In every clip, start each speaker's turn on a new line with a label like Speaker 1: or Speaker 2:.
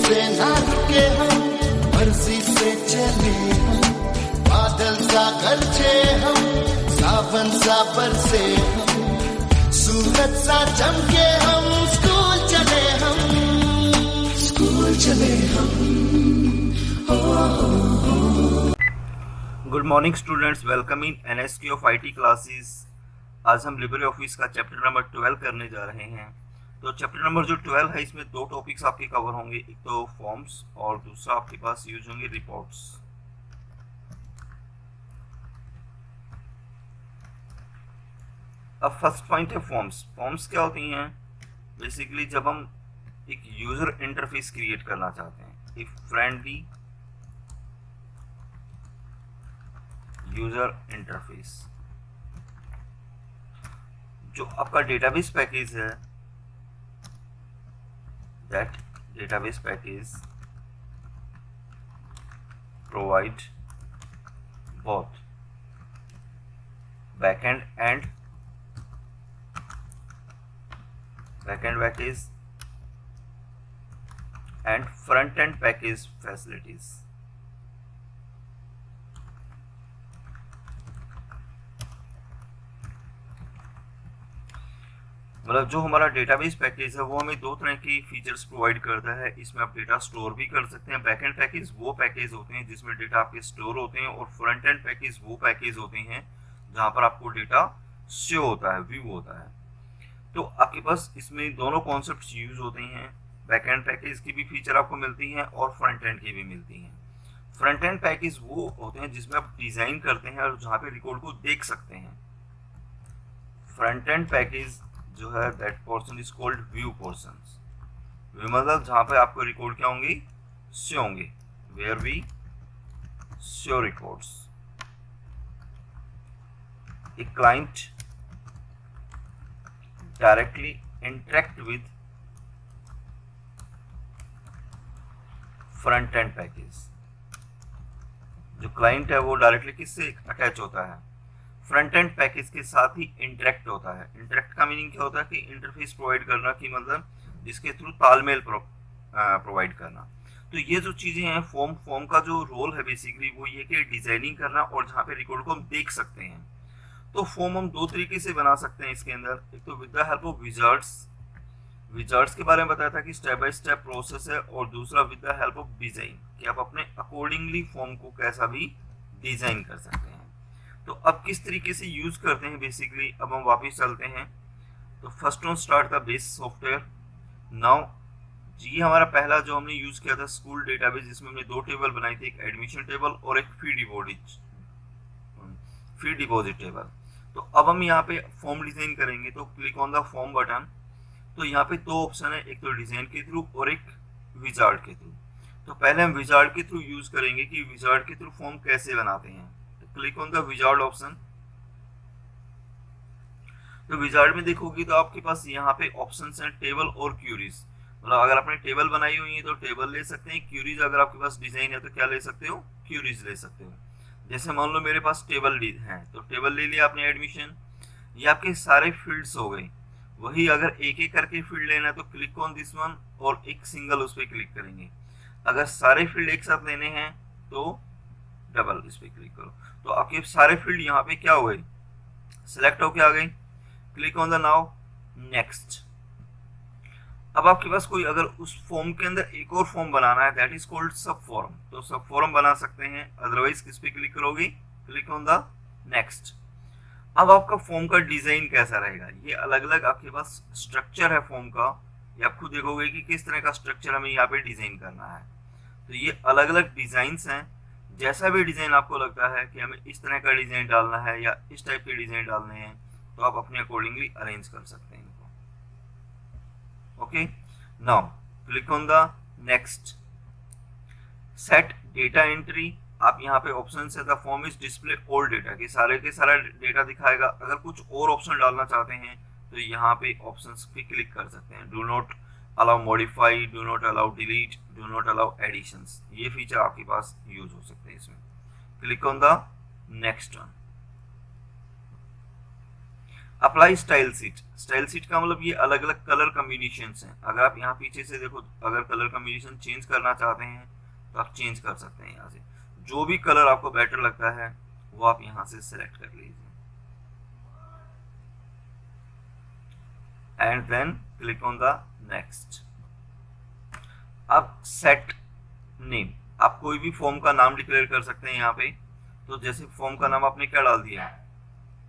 Speaker 1: से ना रुके हम, मर्जी से चले हम, बादल सा गरजे हम, सावन सा बरसे हम, सूरज सा चमके हम, स्कूल चले हम, स्कूल चले हम।
Speaker 2: Good morning students, welcome in NSK of IT classes. आज हम लिब्रे ऑफिस का चैप्टर नंबर 12 करने जा रहे हैं। तो चैप्टर नंबर जो 12 है, इसमें दो टॉपिक्स आपके कवर होंगे, एक तो फॉर्म्स और दूसरा आपके पास यूज होंगे रिपोर्ट्स। अब फर्स्ट पॉइंट है फॉर्म्स। फॉर्म्स क्या होती हैं? बेसिकली जब हम एक यूजर इंटरफेस क्रिएट करना चाहते हैं, एक फ्रेंडली यूजर इंटरफेस। जो आपका डेटाबेस पैकेज है, that database package provide both backend package and front-end package facilities। मतलब जो हमारा डेटाबेस पैकेज है वो हमें दो तरह की फीचर्स प्रोवाइड करता है। इसमें आप डेटा स्टोर भी कर सकते हैं। बैकएंड पैकेज वो पैकेज होते हैं जिसमें डेटा आपके स्टोर होते हैं, और फ्रंट एंड पैकेज वो पैकेज होते हैं जहां पर आपको डेटा शो होता है, व्यू होता है। तो आपके पास इसमें दोनों कॉन्सेप्ट्स यूज होते हैं। बैकएंड पैकेज की भी फीचर आपको मिलती है और फ्रंट एंड की भी मिलती है। फ्रंट एंड पैकेज वो होते हैं जिसमें आप डिजाइन करते हैं और जहाँ पे रिकॉर्ड को देख सकते हैं। फ्रंट एंड पैकेज जो है, that portion is called view portions. View मतलब जहां पे आपको रिकॉर्ड क्या होंगे, शो होंगे, where we show records. A client directly interact with front end package. जो क्लाइंट है वो डायरेक्टली किससे अटैच होता है, फ्रंट एंड पैकेज के साथ ही इंटरेक्ट होता है। इंटरेक्ट का मीनिंग क्या होता है कि इंटरफेस प्रोवाइड करना, कि मतलब जिसके थ्रू तालमेल प्रोवाइड करना। तो ये जो चीजें हैं, फॉर्म का जो रोल है बेसिकली वो ये कि डिजाइनिंग करना और जहाँ पे रिकॉर्ड को हम देख सकते हैं। तो फॉर्म हम दो तरीके से बना सकते हैं इसके अंदर। एक तो with the help of Wizards के बारे में बताया था कि स्टेप बाय स्टेप प्रोसेस है, और दूसरा with the help of design, कि आप अपने अकॉर्डिंगली फॉर्म को कैसा भी डिजाइन कर सकते हैं। तो अब किस तरीके से यूज करते हैं बेसिकली, अब हम वापस चलते हैं। तो first on start the base software. Now जी हमारा पहला जो हमने यूज किया था स्कूल डेटाबेस, जिसमें हमने दो टेबल बनाई थी, एक एडमिशन टेबल और एक फी डिपॉजिट टेबल। तो अब हम यहाँ पे फॉर्म डिजाइन करेंगे, तो click on the form button. तो यहाँ पे दो ऑप्शन है, एक तो डिजाइन के थ्रू और एक विजार्ड के थ्रू। तो पहले हम विजार्ड के थ्रू यूज करेंगे कि विजार्ड के थ्रू फॉर्म कैसे बनाते हैं। Click on the wizard option. तो विजार्ड में देखोगे तो आपके पास यहाँ पे ऑप्शंस हैं टेबल और क्यूरीज। मतलब अगर आपने टेबल बनाई हुई है तो टेबल ले सकते हैं, क्यूरीज अगर आपके पास डिजाइन है तो क्या ले सकते हो, क्यूरीज ले सकते हो। जैसे मान लो मेरे पास टेबल है, तो टेबल ले लिया आपने एडमिशन, ये आपके सारे फील्ड्स हो गए। वही अगर एक एक करके फील्ड लेना है तो क्लिक ऑन दिस वन और एक सिंगल उस पर क्लिक करेंगे। अगर सारे फील्ड एक साथ लेने हैं तो डबल इस पे क्लिक करो। तो आपके सारे फील्ड यहाँ पे क्या हो गए, सिलेक्ट होके आ गए। Click on the now next. अब आपके पास कोई अगर उस फॉर्म के अंदर एक और फॉर्म बनाना है, दैट इज कॉल्ड सब फॉर्म, तो सब फॉर्म बना सकते हैं। अदरवाइज किस पे क्लिक करोगे, क्लिक ऑन द नेक्स्ट। अब आपका फॉर्म का डिजाइन कैसा रहेगा, ये अलग अलग आपके पास स्ट्रक्चर है फॉर्म का। ये आप खुद देखोगे कि किस तरह का स्ट्रक्चर हमें यहाँ पे डिजाइन करना है। तो ये अलग अलग डिजाइन्स हैं। जैसा भी डिजाइन आपको लगता है कि हमें इस तरह का डिजाइन डालना है या इस टाइप के डिजाइन डालने हैं, तो आप अपने अकॉर्डिंगली अरेंज कर सकते हैं इनको। Okay, now click on the next. Set data entry. आप यहाँ पे ऑप्शन है, the form is display all data, कि सारे के सारा डेटा दिखाएगा। अगर कुछ और ऑप्शन डालना चाहते हैं तो यहाँ पे ऑप्शंस पे क्लिक कर सकते हैं। Do not allow modify, do not allow delete, do not allow additions, ये फीचर आपके पास यूज हो सकते हैं इसमें। Click on the next one. Apply style sheet, style sheet का मतलब ये अलग अलग कलर कॉम्बिनेशन हैं। अगर आप यहाँ पीछे से देखो, अगर कलर कॉम्बिनेशन चेंज करना चाहते हैं तो आप चेंज कर सकते हैं। यहाँ से जो भी कलर आपको बेटर लगता है वो आप यहाँ से सिलेक्ट कर लीजिए and then click on the next. अब सेट नेम, आप कोई भी फॉर्म का नाम डिक्लेयर कर सकते हैं यहाँ पे। तो जैसे फॉर्म का नाम आपने क्या डाल दिया,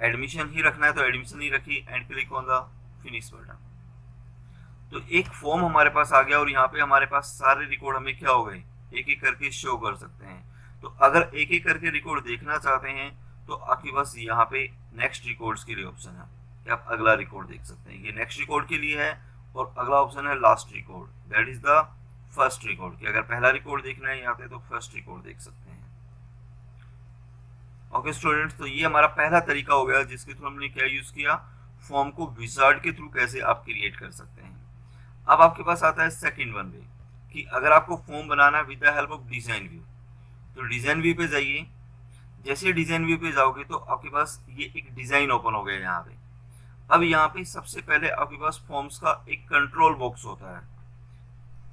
Speaker 2: एडमिशन ही रखना है तो एडमिशन ही रखिए and click on the finish button. तो एक फॉर्म हमारे पास आ गया और यहाँ पे हमारे पास सारे रिकॉर्ड हमें क्या हो गए, एक एक करके शो कर सकते हैं। तो अगर एक एक करके रिकॉर्ड देखना चाहते हैं तो आपके पास यहाँ पे नेक्स्ट रिकॉर्ड्स के लिए ऑप्शन है कि आप अगला रिकॉर्ड देख सकते हैं। ये नेक्स्ट रिकॉर्ड के लिए है और अगला ऑप्शन है last record, that is the first record, कि अगर पहला रिकॉर्ड देखना है यहाँ पे तो फर्स्ट रिकॉर्ड देख सकते हैं। ओके स्टूडेंट्स, तो ये हमारा पहला तरीका हो गया जिसके थ्रू हमने क्या यूज किया, फॉर्म को विजार्ड के थ्रू कैसे आप क्रिएट कर सकते हैं। अब आपके पास आता है सेकंड वन वे कि अगर आपको फॉर्म बनाना है with the help of design view, तो डिजाइन व्यू पे जाइए। जैसे डिजाइन व्यू पे जाओगे तो आपके पास ये एक डिजाइन ओपन हो गया यहाँ पे। अब यहाँ पे सबसे पहले आपके पास फॉर्म्स का एक कंट्रोल बॉक्स होता है।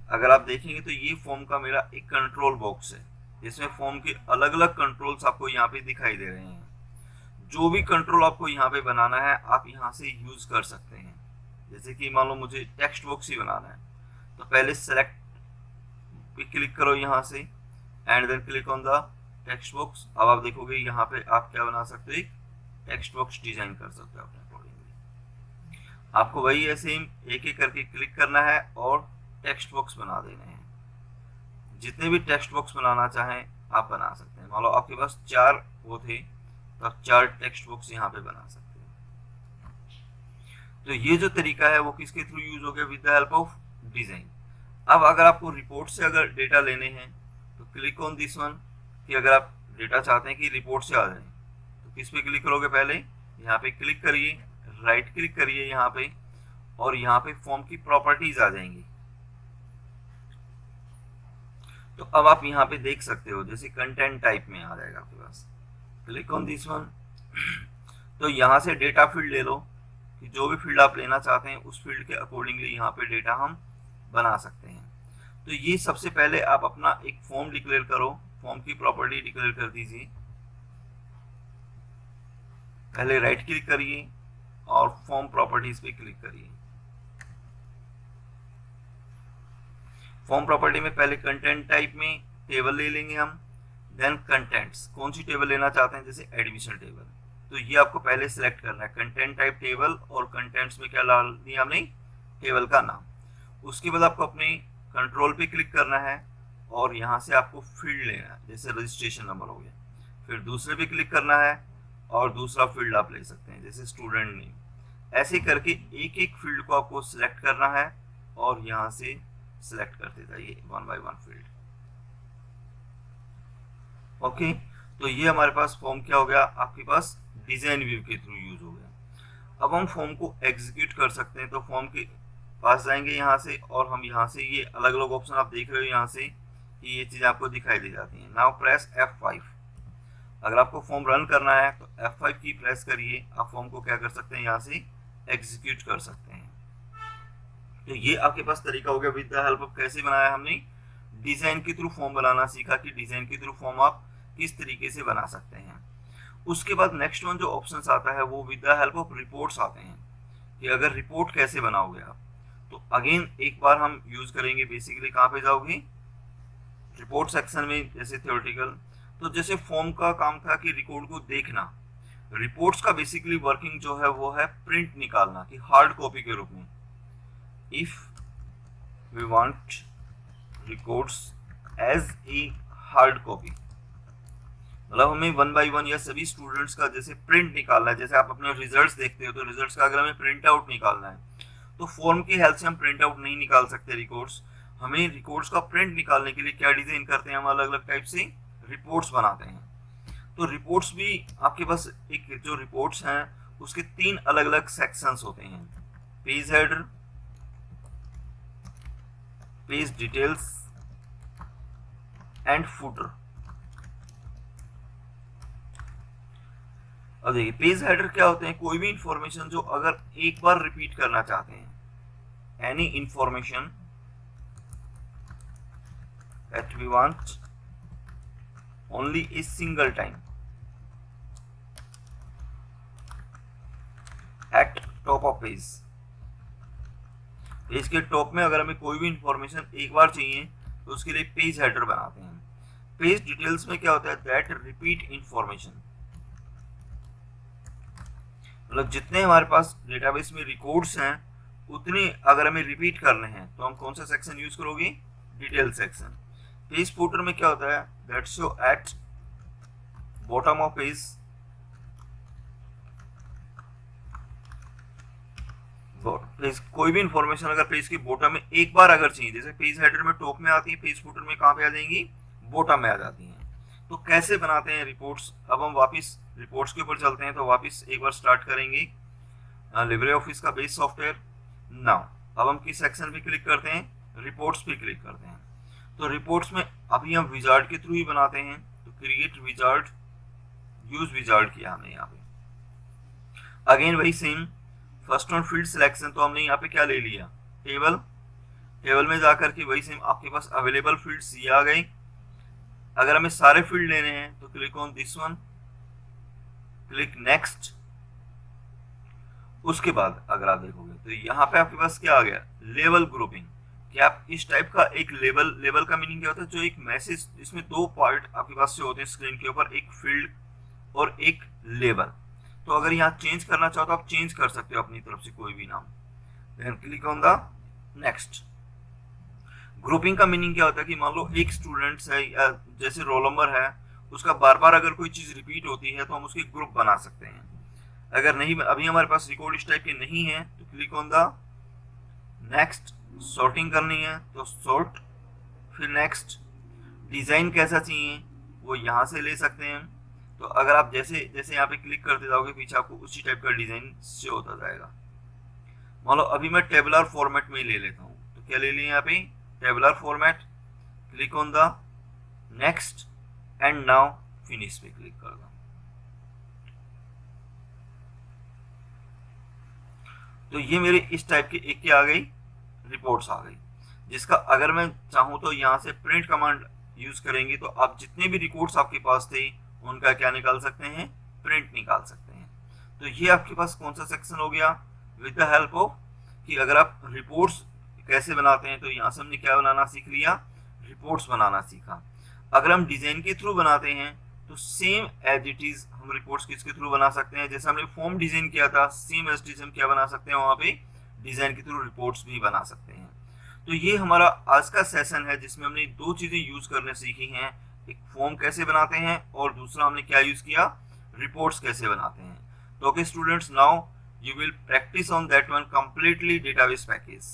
Speaker 2: अगर आप देखेंगे तो ये फॉर्म का मेरा एक कंट्रोल बॉक्स है जिसमें फॉर्म के अलग अलग कंट्रोल्स आपको यहाँ पे दिखाई दे रहे हैं। जो भी कंट्रोल आपको यहाँ पे बनाना है आप यहाँ से यूज कर सकते हैं। जैसे कि मान लो मुझे टेक्स्ट बॉक्स ही बनाना है तो पहले सेलेक्ट पे क्लिक करो यहाँ से and then click on the text box. अब आप देखोगे यहाँ पे आप क्या बना सकते हो, एक टेक्स्ट बॉक्स डिजाइन कर सकते हो अपने अकॉर्डिंगली। आपको वही ऐसे ही एक एक करके क्लिक करना है और टेक्स्ट बॉक्स बना देने हैं। जितने भी टेक्स्ट बॉक्स बनाना चाहें आप बना सकते हैं। मान लो आपके पास 4 वो थे तो आप 4 टेक्स्ट बॉक्स यहाँ पे बना सकते हैं। तो ये जो तरीका है वो किसके थ्रू यूज हो गया, with the help of design. अब अगर आपको रिपोर्ट से अगर डेटा लेने हैं तो क्लिक ऑन दिस वन, कि अगर आप डेटा चाहते हैं कि रिपोर्ट से आ जाए तो किस पे क्लिक करोगे, पहले यहाँ पे क्लिक करिए, राइट क्लिक करिए यहाँ पे और यहाँ पे फॉर्म की प्रॉपर्टीज आ जाएंगी। तो अब आप यहाँ पे देख सकते हो जैसे कंटेंट टाइप में आ जाएगा आपके पास, क्लिक ऑन दिस वन। तो यहाँ से डेटा फील्ड ले लो कि जो भी फील्ड आप लेना चाहते हैं उस फील्ड के अकॉर्डिंगली यहाँ पे डेटा हम बना सकते हैं। तो ये सबसे पहले आप अपना एक फॉर्म डिक्लेयर करो, फॉर्म की प्रॉपर्टी डिक्लेयर कर दीजिए। पहले राइट क्लिक करिए और फॉर्म प्रॉपर्टीज पे क्लिक करिए। फॉर्म प्रॉपर्टी में पहले कंटेंट टाइप में टेबल ले लेंगे हम, देन कंटेंट्स, कौन सी टेबल लेना चाहते हैं, जैसे एडमिशन टेबल। तो ये आपको पहले सिलेक्ट करना है, कंटेंट टाइप टेबल, और कंटेंट्स में क्या डाल दिया हमने, टेबल का नाम। उसके बाद आपको अपने कंट्रोल पे क्लिक करना है और यहाँ से आपको फील्ड लेना है, जैसे रजिस्ट्रेशन नंबर हो गया। फिर दूसरे पे क्लिक करना है और दूसरा फील्ड आप ले सकते हैं जैसे स्टूडेंट नेम। ऐसे करके एक एक फील्ड को आपको सिलेक्ट करना है और यहाँ से सिलेक्ट करते जाइए one by one field. Okay, तो ये हमारे पास फॉर्म क्या हो गया, आपके पास डिजाइन व्यू के थ्रू यूज हो गया। अब हम फॉर्म को एग्जीक्यूट कर सकते हैं। तो फॉर्म के पास जाएंगे यहाँ से और हम यहाँ से ये अलग अलग ऑप्शन आप देख रहे हो यहाँ से कि ये चीज आपको दिखाई दे जाती है। Now press F5। अगर आपको फॉर्म रन करना है तो F5 की प्रेस करिए, आप फॉर्म को क्या कर सकते हैं, यहाँ से एग्जीक्यूट कर सकते हैं। तो ये आपके पास तरीका हो गया विद द हेल्प ऑफ कैसे बनाया हमने, डिजाइन के थ्रू फॉर्म बनाना सीखा कि डिजाइन के थ्रू फॉर्म आप किस तरीके से बना सकते हैं। उसके बाद नेक्स्ट वन जो ऑप्शंस आता है वो with the help of reports आते हैं कि अगर रिपोर्ट कैसे बनाओगे आप। तो अगेन एक बार हम यूज करेंगे, बेसिकली कहाँ पे जाओगे, रिपोर्ट सेक्शन में, जैसे थ्योरेटिकल। तो जैसे फॉर्म का काम था कि रिकॉर्ड को देखना, रिपोर्ट्स का बेसिकली वर्किंग जो है वो है प्रिंट निकालना कि हार्ड कॉपी के रूप में। If we want records as a hard copy, मतलब हमें वन बाय वन या सभी स्टूडेंट्स का जैसे प्रिंट निकालना है। जैसे आप अपने रिजल्ट्स देखते हो तो रिजल्ट्स का अगर हमें प्रिंट आउट निकालना है तो फॉर्म की हेल्प से हम प्रिंट आउट नहीं निकाल सकते रिकॉर्ड्स। हमें रिकॉर्ड्स का प्रिंट निकालने के लिए क्या डिजाइन करते हैं, हम अलग अलग टाइप से रिपोर्ट्स बनाते हैं। तो रिपोर्ट्स भी आपके पास एक जो रिपोर्ट्स हैं उसके 3 अलग अलग सेक्शंस होते हैं, page header, page details and footer. अब देखिए पेज हेडर क्या होते हैं, कोई भी इंफॉर्मेशन जो अगर एक बार रिपीट करना चाहते हैं, any information that we want only a single time at top of page। Page के टॉप में अगर हमें कोई भी इंफॉर्मेशन एक बार चाहिए तो उसके लिए पेज हेडर बनाते हैं। पेज डिटेल्स में क्या होता है, दैट रिपीट इंफॉर्मेशन, मतलब जितने हमारे पास डेटाबेस में रिकॉर्ड्स हैं उतने अगर हमें रिपीट करने हैं तो हम कौन सा सेक्शन यूज करोगे, डिटेल सेक्शन। पेज फुटर में क्या होता है, that show at bottom of page, page कोई भी इंफॉर्मेशन अगर पेज की बॉटम में एक बार अगर चाहिए, जैसे पेज हेडर में टॉप में आती है, पेज फुटर में कहाँ पे आ जाएंगी, बॉटम में आ जाती हैं। तो कैसे बनाते हैं रिपोर्ट्स, अब हम वापस रिपोर्ट्स के ऊपर चलते हैं। तो वापस एक बार स्टार्ट करेंगे लिब्रे ऑफिस का बेस सॉफ्टवेयर। नाउ अब हम किस सेक्शन पे क्लिक करते हैं, रिपोर्ट्स पे क्लिक करते हैं। तो रिपोर्ट्स में अभी हम विजार्ड के थ्रू ही बनाते हैं, तो क्रिएट विजार्ड, यूज विजार्ड किया हमने यहाँ पे। अगेन वही same, first on field selection, तो हमने यहाँ पे क्या ले लिया, टेबल। टेबल में जाकर के वही सेम आपके पास अवेलेबल फील्ड्स ये आ गई। अगर हमें सारे फील्ड लेने हैं तो click on this one, click next. उसके बाद अगर आप देखोगे तो यहाँ पे आपके पास क्या आ गया, लेवल ग्रुपिंग। कि आप इस टाइप का एक लेवल का मीनिंग क्या होता है, जो एक मैसेज, इसमें दो पार्ट आपके पास से होते हैं स्क्रीन के ऊपर, एक फील्ड और एक लेवल। तो अगर यहाँ चेंज करना चाहो तो आप चेंज कर सकते हो अपनी तरफ से कोई भी नाम। Then click on the next. Grouping का मीनिंग क्या होता है कि मान लो एक स्टूडेंट्स है या जैसे रोल नंबर है, उसका बार बार अगर कोई चीज रिपीट होती है तो हम उसके ग्रुप बना सकते हैं। अगर नहीं, अभी हमारे पास रिकॉर्ड इस टाइप के नहीं है तो click on the next. Sorting करनी है तो सॉर्ट, फिर नेक्स्ट। डिजाइन कैसा चाहिए वो यहाँ से ले सकते हैं। तो अगर आप जैसे जैसे यहाँ पे क्लिक करते जाओगे पीछे आपको उसी टाइप का डिजाइन से होता जाएगा। मान लो अभी मैं टेबुलर फॉर्मेट में ही ले लेता हूँ, तो क्या ले लिया यहाँ पे, tabular format. Click on the next and now finish पे क्लिक कर दो। तो ये मेरे इस टाइप की एक क्या आ गई, रिपोर्ट्स आ गई, जिसका अगर मैं चाहूं तो यहाँ से प्रिंट कमांड यूज करेंगे तो आप जितने भी रिकॉर्ड्स आपके पास थे उनका क्या निकाल सकते हैं, प्रिंट निकाल सकते हैं। तो ये आपके पास कौन सा सेक्शन हो गया, विद द हेल्प ऑफ, कि अगर आप रिपोर्ट्स कैसे बनाते हैं तो यहाँ से हमने क्या बनाना सीख लिया, रिपोर्ट्स बनाना सीखा। अगर हम डिजाइन के थ्रू बनाते हैं तो सेम एज इट इज हम रिपोर्ट्स किसके थ्रू बना सकते हैं, जैसे हमने फॉर्म डिजाइन किया था सेम एज इट इज हम क्या बना सकते हैं, वहां पे डिजाइन के थ्रू रिपोर्ट्स भी बना सकते हैं। तो ये हमारा आज का सेशन है जिसमें हमने दो चीजें यूज करने सीखी हैं, एक फॉर्म कैसे बनाते हैं और दूसरा हमने क्या यूज किया, रिपोर्ट्स कैसे बनाते हैं। तो okay students, now you will practice on that one completely database package.